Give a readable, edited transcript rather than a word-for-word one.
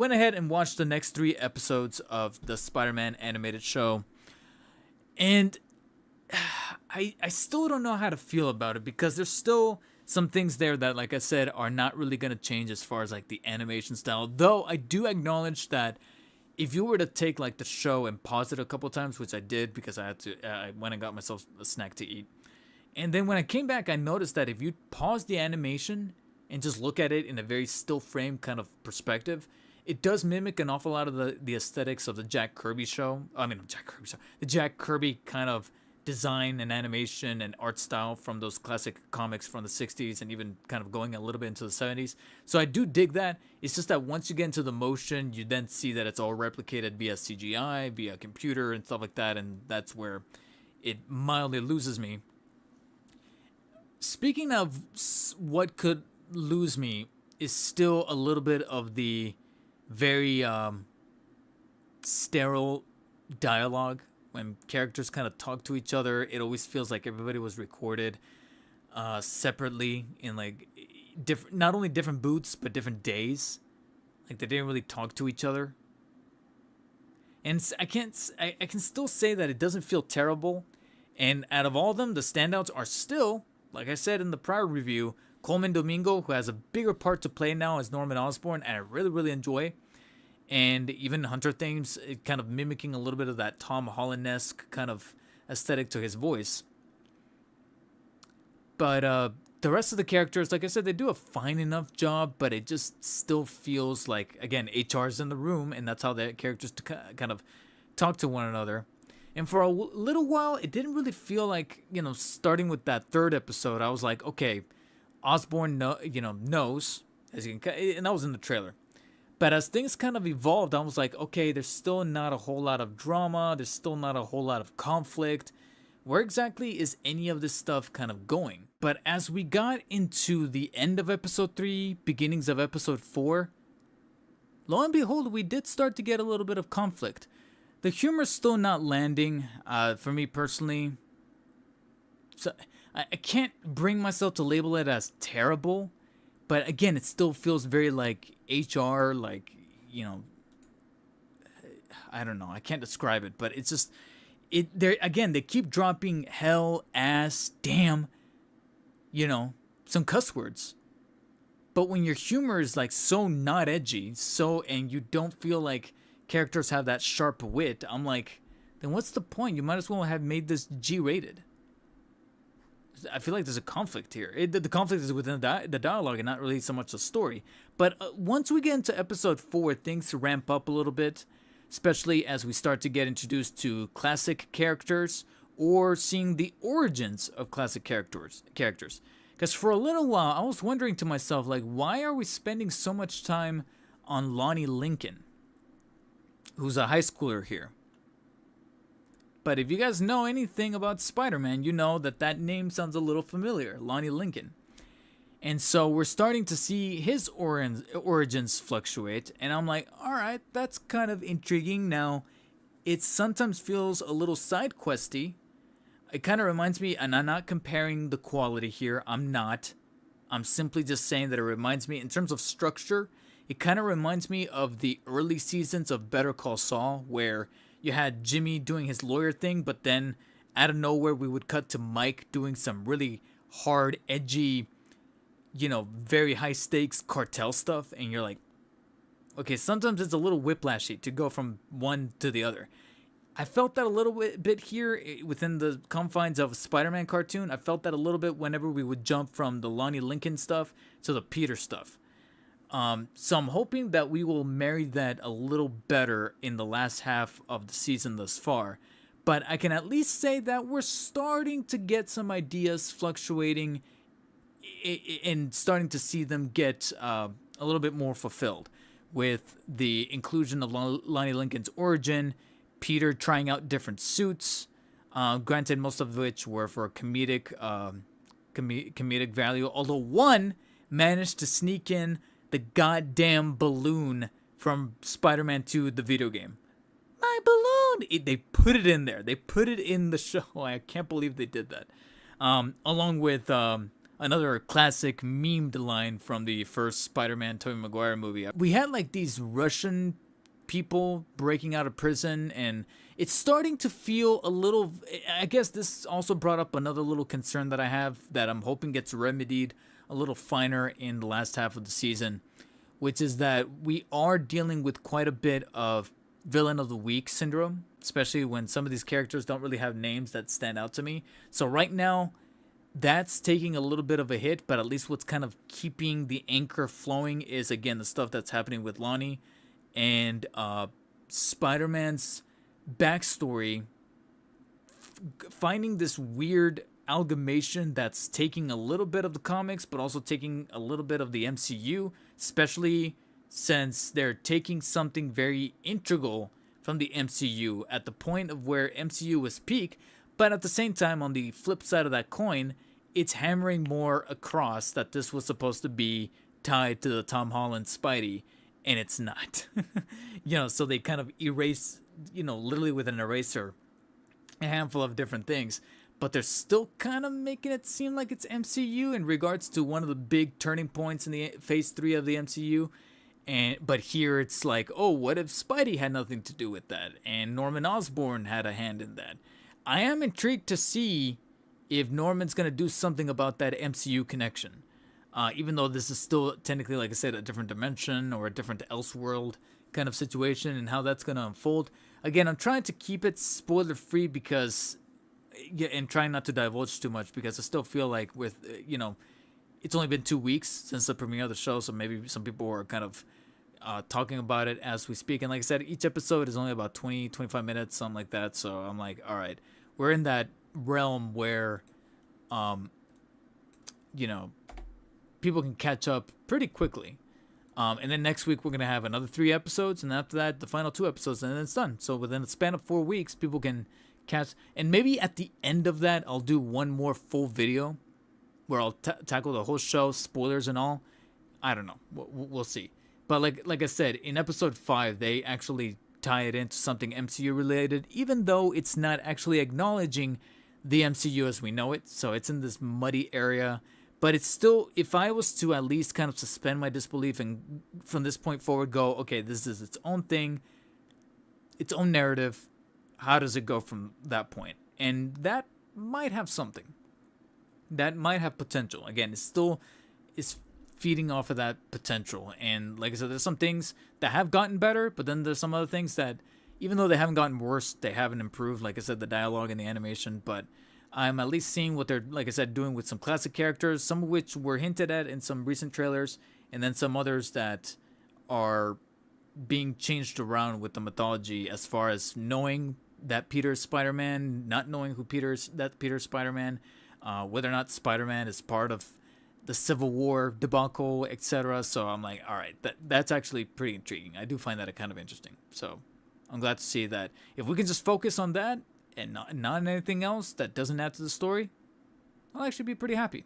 went ahead and watched the next 3 episodes of the Spider-Man animated show, and I still don't know how to feel about it because there's still some things there that, like I said, are not really gonna change as far as like the animation style. Though I do acknowledge that if you were to take like the show and pause it a couple times, which I did because I had to, I went and got myself a snack to eat, and then when I came back, I noticed that if you pause the animation and just look at it in a very still frame kind of perspective, it does mimic an awful lot of the aesthetics of the Jack Kirby show. I mean, Jack Kirby show, the Jack Kirby kind of design and animation and art style from those classic comics from the 60s and even kind of going a little bit into the 70s. So I do dig that. It's just that once you get into the motion, you then see that it's all replicated via CGI, via computer and stuff like that, and that's where it mildly loses me. Speaking of what could lose me is still a little bit of the very sterile dialogue. When characters kind of talk to each other, it always feels like everybody was recorded separately in like different, not only different booths but different days. Like they didn't really talk to each other. And I can still say that it doesn't feel terrible. And out of all of them, the standouts are still, like I said in the prior review, Coleman Domingo, who has a bigger part to play now as Norman Osborn, and I really enjoy. And even Hunter Thames, it kind of mimicking a little bit of that Tom Holland-esque kind of aesthetic to his voice. But the rest of the characters, like I said, they do a fine enough job, but it just still feels like, again, HR's in the room, and that's how the characters kind of talk to one another. And for a little while, it didn't really feel like, starting with that 3rd episode, I was like, okay, Osborn knows, as you can, and that was in the trailer. But as things kind of evolved, I was like, okay, there's still not a whole lot of drama. There's still not a whole lot of conflict. Where exactly is any of this stuff kind of going? But as we got into the end of episode 3, beginnings of episode 4, lo and behold, we did start to get a little bit of conflict. The humor's still not landing for me personally. So I can't bring myself to label it as terrible. But again, it still feels very like HR, like, I don't know. I can't describe it, but it's just, they keep dropping hell, ass, damn, some cuss words. But when your humor is like so not edgy, and you don't feel like characters have that sharp wit, I'm like, then what's the point? You might as well have made this G-rated. I feel like there's a conflict here. The conflict is within the dialogue and not really so much the story. But once we get into episode 4, things ramp up a little bit, especially as we start to get introduced to classic characters or seeing the origins of classic characters. Because for a little while, I was wondering to myself, like, why are we spending so much time on Lonnie Lincoln, who's a high schooler here? But if you guys know anything about Spider-Man, you know that name sounds a little familiar, Lonnie Lincoln. And so we're starting to see his origins fluctuate, and I'm like, all right, that's kind of intriguing. Now, it sometimes feels a little side questy. It kind of reminds me, and I'm not comparing the quality here, I'm not. I'm simply just saying that it reminds me, in terms of structure, it kind of reminds me of the early seasons of Better Call Saul, where you had Jimmy doing his lawyer thing, but then out of nowhere we would cut to Mike doing some really hard, edgy, very high stakes cartel stuff. And you're like, okay, sometimes it's a little whiplashy to go from one to the other. I felt that a little bit here within the confines of a Spider-Man cartoon. I felt that a little bit whenever we would jump from the Lonnie Lincoln stuff to the Peter stuff. So I'm hoping that we will marry that a little better in the last half of the season thus far. But I can at least say that we're starting to get some ideas fluctuating and starting to see them get a little bit more fulfilled with the inclusion of Lonnie Lincoln's origin, Peter trying out different suits, granted most of which were for comedic value, although one managed to sneak in the goddamn balloon from Spider-Man 2, the video game. My balloon! They put it in there. They put it in the show. I can't believe they did that. Along with another classic memed line from the first Spider-Man Tobey Maguire movie. We had like these Russian people breaking out of prison, and it's starting to feel a little, I guess this also brought up another little concern that I have that I'm hoping gets remedied a little finer in the last half of the season, which is that we are dealing with quite a bit of villain of the week syndrome, especially when some of these characters don't really have names that stand out to me. So right now, that's taking a little bit of a hit, but at least what's kind of keeping the anchor flowing is, again, the stuff that's happening with Lonnie and Spider-Man's backstory, finding this weird amalgamation that's taking a little bit of the comics, but also taking a little bit of the MCU, especially since they're taking something very integral from the MCU at the point of where MCU was peak, but at the same time, on the flip side of that coin, it's hammering more across that this was supposed to be tied to the Tom Holland Spidey, and it's not. So they kind of erase, literally with an eraser, a handful of different things, but they're still kind of making it seem like it's MCU in regards to one of the big turning points in the phase 3 of the MCU. But here it's like, oh, what if Spidey had nothing to do with that, and Norman Osborn had a hand in that? I am intrigued to see if Norman's going to do something about that MCU connection. Even though this is still technically, like I said, a different dimension or a different Elseworld kind of situation, and how that's going to unfold. Again, I'm trying to keep it spoiler-free because, and trying not to divulge too much, because I still feel like with, it's only been 2 weeks since the premiere of the show, so maybe some people are kind of talking about it as we speak. And like I said, each episode is only about 20, 25 minutes, something like that. So I'm like, all right, we're in that realm where, people can catch up pretty quickly. And then next week we're going to have another 3 episodes. And after that, the final 2 episodes, and then it's done. So within a span of 4 weeks, people can catch. And maybe at the end of that, I'll do one more full video where I'll tackle the whole show, spoilers and all. I don't know. We'll see. But like I said, in episode 5, they actually tie it into something MCU related, even though it's not actually acknowledging the MCU as we know it. So it's in this muddy area. But it's still, if I was to at least kind of suspend my disbelief and from this point forward go, okay, this is its own thing, its own narrative, how does it go from that point? And that might have something. That might have potential. Again, it's still is feeding off of that potential. And like I said, there's some things that have gotten better, but then there's some other things that, even though they haven't gotten worse, they haven't improved. Like I said, the dialogue and the animation, but I'm at least seeing what they're, like I said, doing with some classic characters, some of which were hinted at in some recent trailers, and then some others that are being changed around with the mythology as far as knowing that Peter's Spider-Man, not knowing who Peter's Spider-Man, whether or not Spider-Man is part of the Civil War debacle, etc. So I'm like, all right, that's actually pretty intriguing. I do find that kind of interesting. So I'm glad to see that if we can just focus on that and not anything else that doesn't add to the story, I'll actually be pretty happy.